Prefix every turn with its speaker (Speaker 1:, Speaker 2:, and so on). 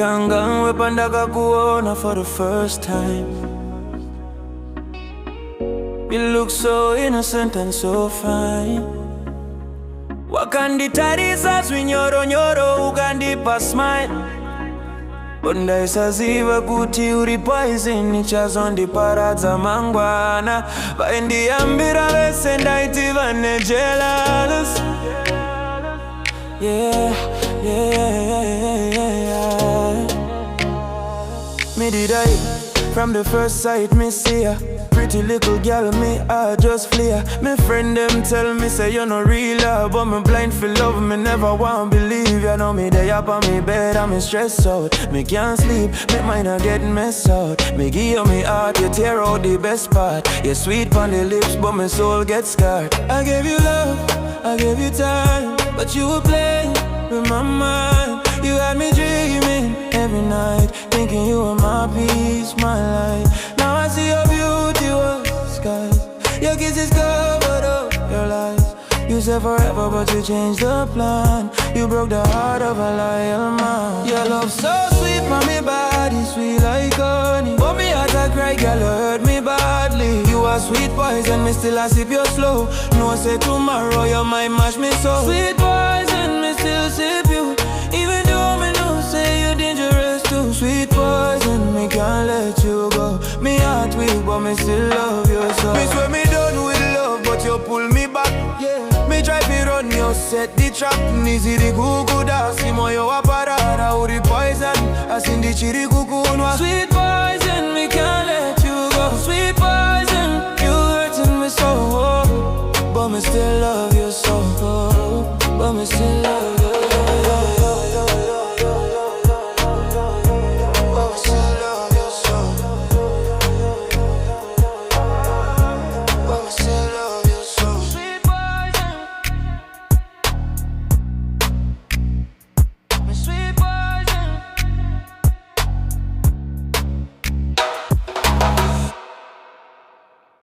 Speaker 1: Kangang wepandaka kuona for the first time. You look so innocent and so fine. Wakanditariza zwinyoro nyoro ukandipa smile. Ndaisaziva kuti uri poison ichazondiparadza mangwana. Vaindiyambira vese ndaiti vane jealous. Yeah. Me did I, from the first sight me see ya. Pretty little girl, me I just flee her. Me friend them tell me say you no real love, but me blind for love, me never want believe. You know me day up on me bed, I'm stressed out. Me can't sleep, me mind a get messed out. Me give you me heart, you tear out the best part. You're sweet on the lips, but my soul gets scarred. I gave you love, I gave you time, but you were playing with my mind. You had me dreaming every night, thinking you were my peace, my light. Now I see your beauty was skies. Your kisses covered up your lies. You said forever, but you changed the plan. You broke the heart of a loyal man. Your love so sweet, mommy body sweet like honey. But me heart I cry, girl, you hurt me badly. You are sweet poison, me still I sip your slow. No say tomorrow your mind mash me so. Sweet poison, me still sip you. Even though me know say you're dangerous too. Sweet poison, me can't let you go. Me heart weak, but me still love you so. Me swear me done with love, but you pull me back. Yeah. Me try to run, you set the trap. Easy the cuckoo dance, see mo yo aparada. Who the poison, I seen the chiri cuckoo. Sweet poison, me can't let you go. Sweet poison, you hurting me so. But me still love you so. But me still love you.